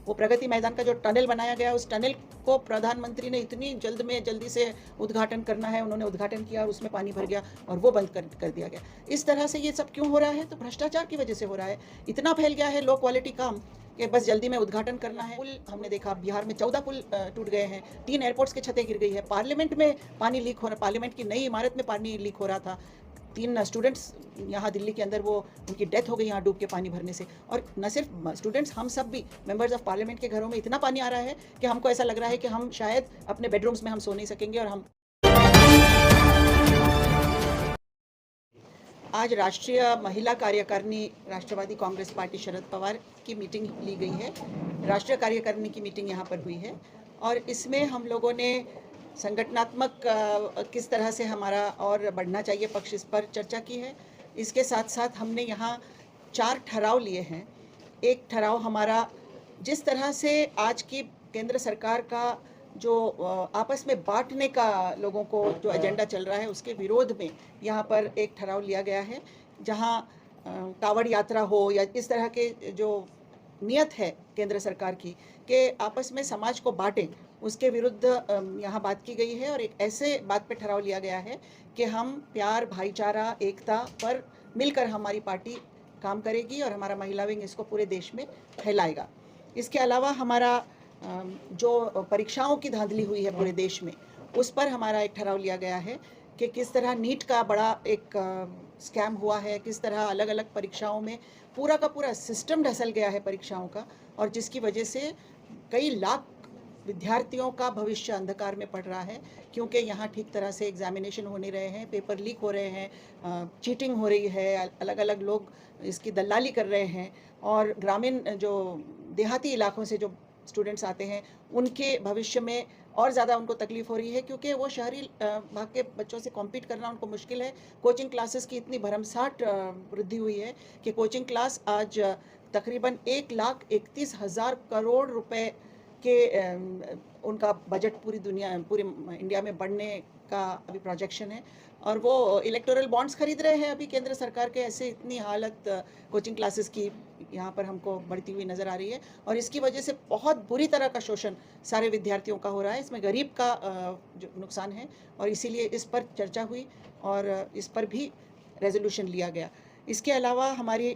वो प्रगति मैदान का जो टनल बनाया गया, उस टनल को प्रधानमंत्री ने इतनी जल्दी से उद्घाटन करना है, उन्होंने उद्घाटन किया और उसमें पानी भर गया और वो बंद कर दिया गया। इस तरह से ये सब क्यों हो रहा है? तो भ्रष्टाचार की वजह से हो रहा है। इतना फैल गया है लो क्वालिटी काम कि बस जल्दी में उद्घाटन करना है। पुल हमने देखा, बिहार में 14 पुल टूट गए हैं, 3 एयरपोर्ट्स की छतें गिर गई है, पार्लियामेंट में पानी लीक हो रहा, पार्लियामेंट की नई इमारत में पानी लीक हो रहा था। 3 स्टूडेंट्स यहाँ दिल्ली के अंदर वो उनकी डेथ हो गई यहाँ डूब के पानी भरने से। और न सिर्फ स्टूडेंट्स, हम सब भी मेंबर्स ऑफ पार्लियामेंट के घरों में इतना पानी आ रहा है कि हमको ऐसा लग रहा है कि हम शायद अपने बेडरूम्स में हम सो नहीं सकेंगे। और हम आज राष्ट्रीय महिला कार्यकारिणी राष्ट्रवादी कांग्रेस पार्टी शरद पवार की मीटिंग ली गई है। राष्ट्रीय कार्यकारिणी की मीटिंग यहाँ पर हुई है और इसमें हम लोगों ने संगठनात्मक किस तरह से हमारा और बढ़ना चाहिए पक्ष, इस पर चर्चा की है। इसके साथ साथ हमने यहाँ 4 ठहराव लिए हैं। एक ठहराव हमारा, जिस तरह से आज की केंद्र सरकार का जो आपस में बांटने का लोगों को जो एजेंडा चल रहा है, उसके विरोध में यहाँ पर एक ठहराव लिया गया है, जहाँ कावड़ यात्रा हो या इस तरह के जो नियत है केंद्र सरकार की कि आपस में समाज को बांटें, उसके विरुद्ध यहाँ बात की गई है। और एक ऐसे बात पे ठहराव लिया गया है कि हम प्यार, भाईचारा, एकता पर मिलकर हमारी पार्टी काम करेगी और हमारा महिला विंग इसको पूरे देश में फैलाएगा। इसके अलावा हमारा जो परीक्षाओं की धांधली हुई है पूरे देश में, उस पर हमारा एक ठहराव लिया गया है कि किस तरह नीट का बड़ा एक स्कैम हुआ है, किस तरह अलग अलग परीक्षाओं में पूरा का पूरा सिस्टम ढसल गया है परीक्षाओं का, और जिसकी वजह से कई लाख विद्यार्थियों का भविष्य अंधकार में पड़ रहा है, क्योंकि यहाँ ठीक तरह से एग्जामिनेशन हो नहीं रहे हैं, पेपर लीक हो रहे हैं, चीटिंग हो रही है, अलग अलग लोग इसकी दलाली कर रहे हैं। और ग्रामीण जो देहाती इलाकों से जो स्टूडेंट्स आते हैं, उनके भविष्य में और ज़्यादा उनको तकलीफ़ हो रही है, क्योंकि वो शहरी भाग के बच्चों से कॉम्पीट करना उनको मुश्किल है। कोचिंग क्लासेस की इतनी भरमसाठ वृद्धि हुई है कि कोचिंग क्लास आज तकरीबन 1,31,000 करोड़ रुपए के उनका बजट पूरी इंडिया में बढ़ने का अभी प्रोजेक्शन है। और वो इलेक्टोरल बॉन्ड्स खरीद रहे हैं अभी केंद्र सरकार के। ऐसे इतनी हालत कोचिंग क्लासेस की यहाँ पर हमको बढ़ती हुई नज़र आ रही है और इसकी वजह से बहुत बुरी तरह का शोषण सारे विद्यार्थियों का हो रहा है। इसमें गरीब का जो नुकसान है, और इसीलिए इस पर चर्चा हुई और इस पर भी रेजोल्यूशन लिया गया। इसके अलावा हमारी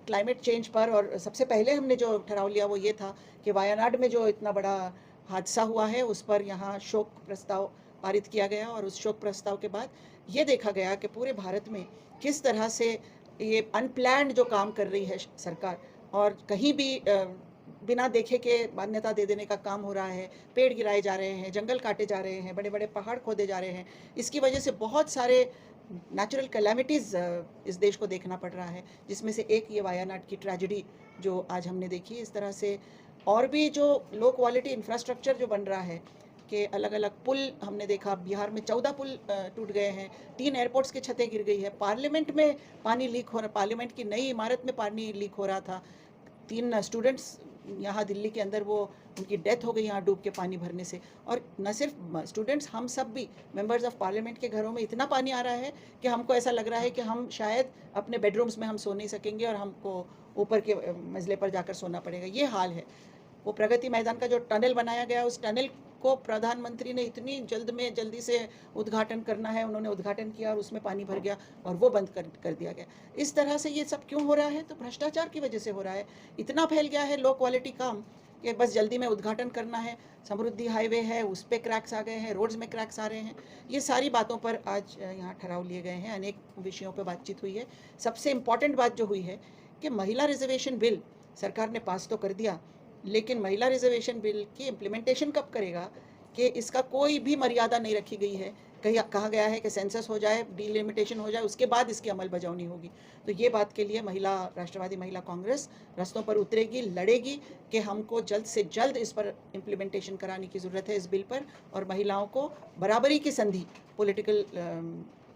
क्लाइमेट चेंज पर, और सबसे पहले हमने जो ठहराव लिया वो ये था कि वायनाड में जो इतना बड़ा हादसा हुआ है, उस पर यहाँ शोक प्रस्ताव पारित किया गया। और उस शोक प्रस्ताव के बाद ये देखा गया कि पूरे भारत में किस तरह से ये अनप्लैन्ड जो काम कर रही है सरकार, और कहीं भी बिना देखे के मान्यता दे देने का काम हो रहा है। पेड़ गिराए जा रहे हैं, जंगल काटे जा रहे हैं, बड़े बड़े पहाड़ खोदे जा रहे हैं। इसकी वजह से बहुत सारे नेचुरल कैलामिटीज़ इस देश को देखना पड़ रहा है, जिसमें से एक ये वायनाड की ट्रेजेडी जो आज हमने देखी। इस तरह से और भी जो लो क्वालिटी इंफ्रास्ट्रक्चर जो बन रहा है कि अलग अलग पुल हमने देखा, बिहार में 14 पुल टूट गए हैं, 3 एयरपोर्ट्स की छतें गिर गई है, पार्लियामेंट में पानी लीक हो रहा, पार्लियामेंट की नई इमारत में पानी लीक हो रहा था। 3 स्टूडेंट्स यहाँ दिल्ली के अंदर वो उनकी डेथ हो गई यहाँ डूब के पानी भरने से। और न सिर्फ स्टूडेंट्स, हम सब भी मेंबर्स ऑफ पार्लियामेंट के घरों में इतना पानी आ रहा है कि हमको ऐसा लग रहा है कि हम शायद अपने बेडरूम्स में हम सो नहीं सकेंगे और हमको ऊपर के मंजिले पर जाकर सोना पड़ेगा। ये हाल है। वो प्रगति मैदान का जो टनल बनाया गया, उस टनल को प्रधानमंत्री ने इतनी जल्दी से उद्घाटन करना है, उन्होंने उद्घाटन किया और उसमें पानी भर गया और वो बंद कर दिया गया। इस तरह से ये सब क्यों हो रहा है? तो भ्रष्टाचार की वजह से हो रहा है। इतना फैल गया है लो क्वालिटी काम कि बस जल्दी में उद्घाटन करना है। समृद्धि हाईवे है, उस पर क्रैक्स आ गए हैं, रोड्स में क्रैक्स आ रहे हैं। ये सारी बातों पर आज यहाँ ठहराव लिए गए हैं, अनेक विषयों पर बातचीत हुई है। सबसे इम्पॉर्टेंट बात जो हुई है कि महिला रिजर्वेशन बिल सरकार ने पास तो कर दिया, लेकिन महिला रिजर्वेशन बिल की इम्प्लीमेंटेशन कब करेगा कि इसका कोई भी मर्यादा नहीं रखी गई है। कहीं कहा गया है कि सेंसस हो जाए, डिलिमिटेशन हो जाए, उसके बाद इसकी अमल बजावनी होगी। तो ये बात के लिए राष्ट्रवादी महिला कांग्रेस रस्तों पर उतरेगी, लड़ेगी कि हमको जल्द से जल्द इस पर इम्प्लीमेंटेशन कराने की ज़रूरत है, इस बिल पर। और महिलाओं को बराबरी की संधि पॉलिटिकल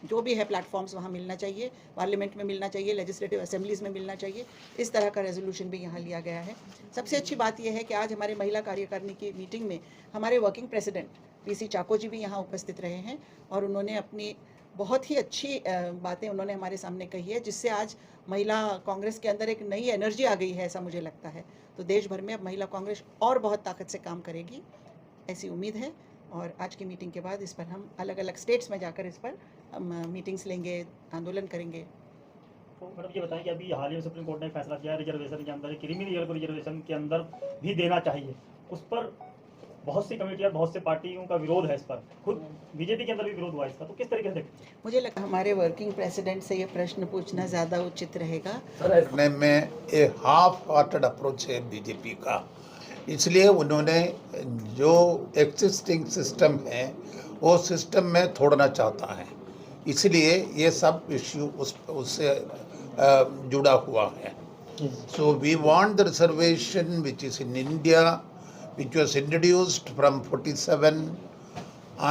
जो भी है प्लेटफॉर्म्स वहाँ मिलना चाहिए, पार्लियामेंट में मिलना चाहिए, लेजिस्लेटिव असेंबलीज़ में मिलना चाहिए। इस तरह का रेजोल्यूशन भी यहाँ लिया गया है। सबसे अच्छी बात यह है कि आज हमारे महिला कार्यकारिणी की मीटिंग में हमारे वर्किंग प्रेसिडेंट पीसी चाको जी भी यहाँ उपस्थित रहे हैं और उन्होंने अपनी बहुत ही अच्छी बातें उन्होंने हमारे सामने कही है, जिससे आज महिला कांग्रेस के अंदर एक नई एनर्जी आ गई है, ऐसा मुझे लगता है। तो देश भर में अब महिला कांग्रेस और बहुत ताकत से काम करेगी, ऐसी उम्मीद है। और आज की मीटिंग के बाद इस पर हम अलग-अलग स्टेट्स में जाकर इस पर हम मीटिंग्स लेंगे, आंदोलन करेंगे। तो मैडम ये बताएं कि अभी हाल ही में सुप्रीम कोर्ट ने फैसला किया है रिजर्वेशन के अंदर, क्रिमिनल को रिजर्वेशन के अंदर भी देना चाहिए। उस पर बहुत सी कमेटियां, बहुत से पार्टियों का विरोध है इस पर, खुद बीजेपी के अंदर भी विरोध हुआ इसका, तो किस तरीके से देखते हैं? मुझे लगता है हमारे वर्किंग प्रेसिडेंट से ये प्रश्न पूछना ज़्यादा उचित रहेगा। करने में एक हाफ हार्टेड अप्रोच है बीजेपी का, इसलिए उन्होंने जो एक्सिस्टिंग सिस्टम है वो सिस्टम में तोड़ना चाहता है, इसलिए ये सब इश्यू उससे जुड़ा हुआ है। So we want the reservation which is in India, which was introduced from 47,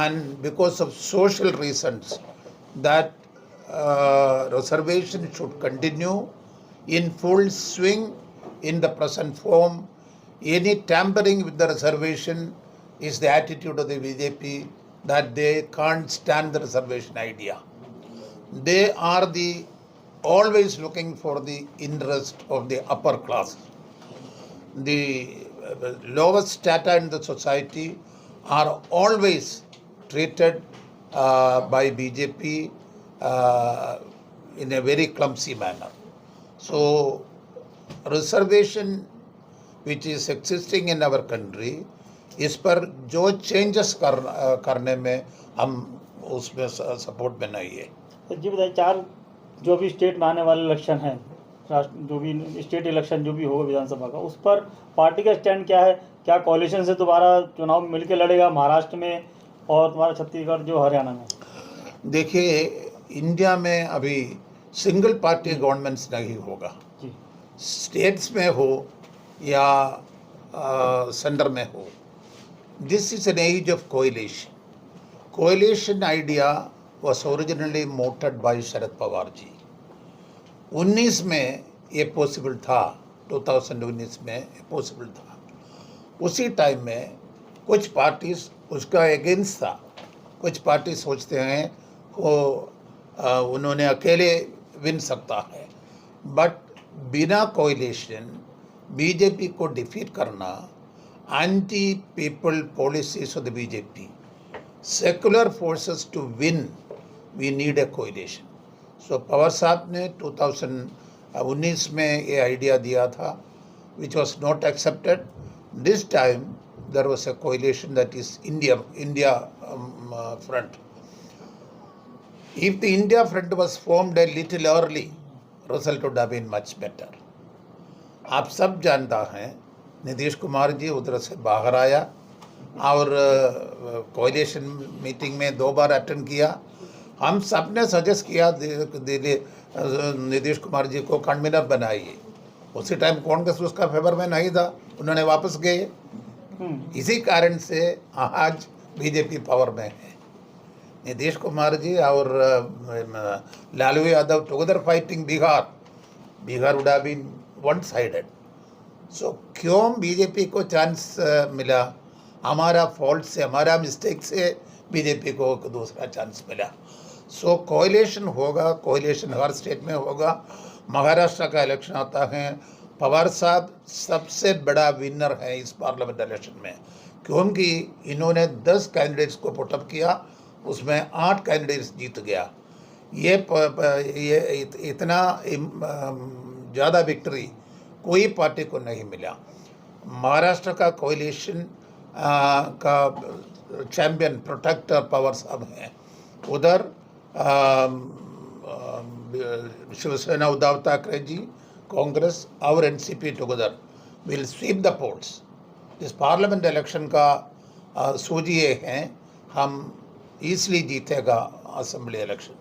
and because of social reasons that reservation should continue in full swing in the present form. Any tampering with the reservation is the attitude of the BJP that they can't stand the reservation idea. They are always looking for the interest of the upper class. The lowest strata in the society are always treated by BJP in a very clumsy manner. So, reservation which is existing in our country, इस पर जो changes करने में हम उसमें support में नहीं है। तो जी बताइए, 4 जो भी स्टेट में आने वाले इलेक्शन हैं, जो भी स्टेट इलेक्शन जो भी होगा विधानसभा का, उस पर पार्टी का स्टैंड क्या है? क्या कोalition से दोबारा चुनाव मिलकर लड़ेगा महाराष्ट्र में और तुम्हारा छत्तीसगढ़ जो हरियाणा में? देखिए, इंडिया में अभी सिंगल पार्टी गवर्नमेंट्स नहीं होगा, स्टेट्स में हो या सेंटर में हो। This is an age of coalition. Coalition idea was originally mooted by Sharad Pawar ji. 19 में ये पॉसिबल था, 2019 में ये पॉसिबल था। उसी टाइम में कुछ पार्टीज उसका अगेंस्ट था, कुछ पार्टी सोचते हैं वो उन्होंने अकेले विन सकता है, बट बिना कोएलिशन बीजेपी को डिफीट करना anti people policies of the BJP, secular forces to win we need a coalition. So Pawar साहब ने 2019 में ये आइडिया दिया था, which was not accepted. This time there was a coalition, that is India front. If the India front was formed a little early, result would have been much better. आप सब जानता हैं, नीतीश कुमार जी उधर से बाहर आया और कोalition मीटिंग में 2 बार अटेंड किया। हम सब ने सजेस्ट किया नीतीश कुमार जी को कन्वीनर बनाइए। उसी टाइम कांग्रेस उसका फेवर में नहीं था, उन्होंने वापस गए। इसी कारण से आज बीजेपी पावर में है। नीतीश कुमार जी और Lalu Yadav together fighting Bihar would have been one sided. So क्यों बीजेपी को चांस मिला? हमारा फॉल्ट से, हमारा मिस्टेक से बीजेपी को दूसरा चांस मिला। सो कोएलिशन होगा, कोएलिशन हर स्टेट में होगा। महाराष्ट्र का इलेक्शन आता है, पवार साहब सबसे बड़ा विनर है इस पार्लियामेंट इलेक्शन में, क्योंकि इन्होंने 10 कैंडिडेट्स को पुटअप किया, उसमें 8 कैंडिडेट्स जीत गया। ये इतना ज़्यादा विक्ट्री कोई पार्टी को नहीं मिला। महाराष्ट्र का कोएलिशन का चैम्पियन प्रोटेक्टर पवार साहब हैं। उधर शिवसेना उद्धव ठाकरे जी, कांग्रेस और NCP together will sweep the polls. इस पार्लियामेंट इलेक्शन का सूझ ये हैं, हम ईजिली जीतेगा असेंबली इलेक्शन।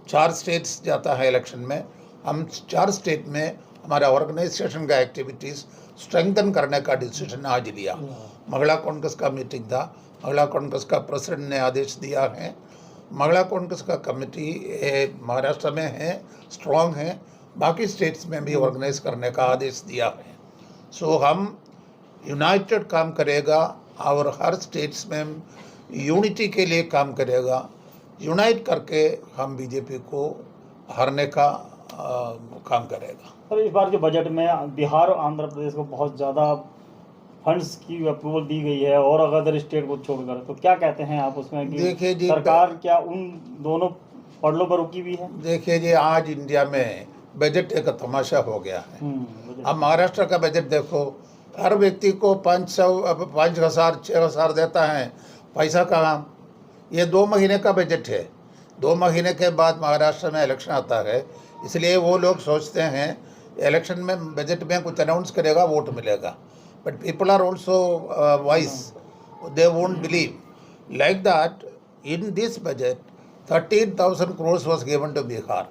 4 स्टेट्स जाता है इलेक्शन में, हम 4 स्टेट में हमारा ऑर्गेनाइजेशन का एक्टिविटीज़ स्ट्रेंथन करने का डिसीजन आज लिया। महिला कांग्रेस का मीटिंग था, महिला कांग्रेस का प्रेसिडेंट ने आदेश दिया है। महिला कांग्रेस का कमेटी महाराष्ट्र में है, स्ट्रॉन्ग है, बाकी स्टेट्स में भी ऑर्गेनाइज करने का आदेश दिया है। सो हम यूनाइटेड काम करेगा और हर स्टेट्स में यूनिटी के लिए काम करेगा। यूनाइट करके हम बीजेपी को हारने का काम करेगा। सर इस बार जो बजट में बिहार और आंध्र प्रदेश को बहुत ज़्यादा फंड्स की अप्रूवल दी गई है और अदर स्टेट को छोड़कर, तो क्या कहते हैं आप उसमें कि देखिए जी, सरकार क्या उन दोनों पड़लों पर रुकी हुई है? देखिए जी, आज इंडिया में बजट एक तमाशा हो गया है। अब महाराष्ट्र का बजट देखो, हर व्यक्ति को 5,000 6,000 देता है, पैसा कहाँ? ये 2 महीने का बजट है। 2 महीने के बाद महाराष्ट्र में इलेक्शन आता है, इसलिए वो लोग सोचते हैं इलेक्शन में बजट में कुछ अनाउंस करेगा, वोट मिलेगा। But people are also wise, they won't believe like that. In this budget 13,000 crores was given to Bihar.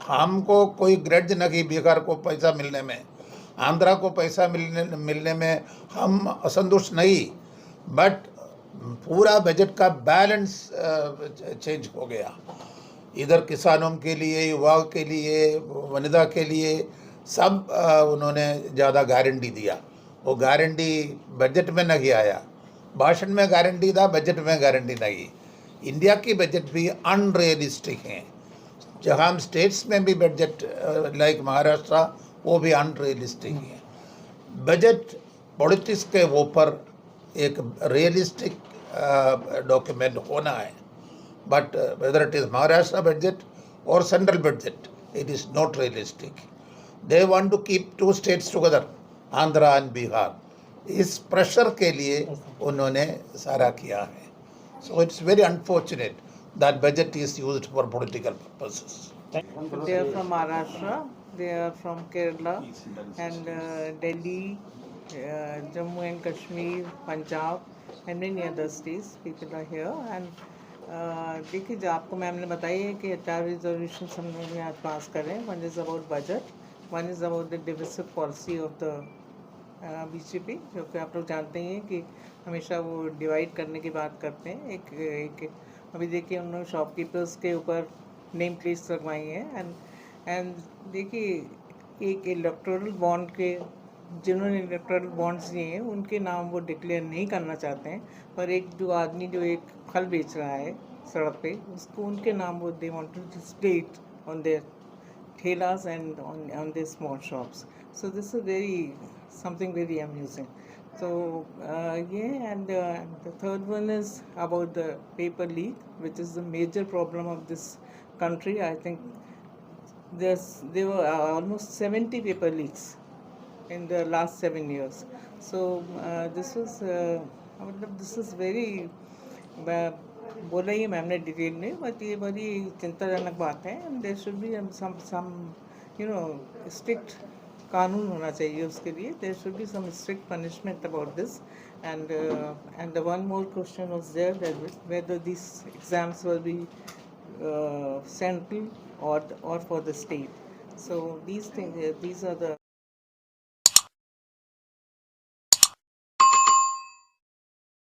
हमको कोई ग्रज नहीं बिहार को पैसा मिलने में, आंध्रा को पैसा मिलने में हम असंतुष्ट नहीं, बट पूरा बजट का बैलेंस चेंज हो गया। इधर किसानों के लिए, युवाओं के लिए, वनिता के लिए सब उन्होंने ज़्यादा गारंटी दिया। वो गारंटी बजट में नहीं आया, भाषण में गारंटी था, बजट में गारंटी नहीं। इंडिया की बजट भी अनरियलिस्टिक हैं। जहाँ हम स्टेट्स में भी बजट लाइक महाराष्ट्र, वो भी अनरियलिस्टिक है। बजट पॉलिटिक्स के ऊपर एक रियलिस्टिक डॉक्यूमेंट होना है, but whether it is Maharashtra budget और central budget, it is not realistic. They want to keep 2 states together, Andhra and Bihar. इस प्रेशर के लिए उन्होंने सारा किया है। So it's very unfortunate that budget is used for political purposes. They are from Maharashtra, they are from Kerala, and Delhi, Jammu and Kashmir, Punjab, and many other states. People are here, and देखिए जो आपको ma'am ने बताई है कि 4 resolutions हम लोग आज पास कर रहे हैं। One is about budget, one is about the divisive policy of the BJP, जो कि आप लोग जानते हैं कि हमेशा वो डिवाइड करने की बात करते हैं। एक अभी देखिए उन्होंने शॉपकीपर्स के ऊपर नेम प्लेट्स लगवाई हैं, एंड देखिए एक इलेक्टोरल बॉन्ड के, जिन्होंने इलेक्टोरल बॉन्ड्स लिए हैं उनके नाम वो डिक्लेयर नहीं करना चाहते हैं, पर एक जो आदमी जो एक फल बेच रहा है सड़क पे, उसको उनके नाम वो they want to display it on their ठेलास and on their small shops. So this is very something very amusing. So and the third one is about the paper leak, which is the major problem of this country. I think there were almost 70 paper leaks in the last 7 years. So this is very बोला ही ma'am ने detail में, but ये बड़ी चिंताजनक बात है। And there should be some strict कानून होना चाहिए उसके लिए। There should be some strict punishment about this. And the one more question was there that whether this exams will be central or for the state. So these things, these are the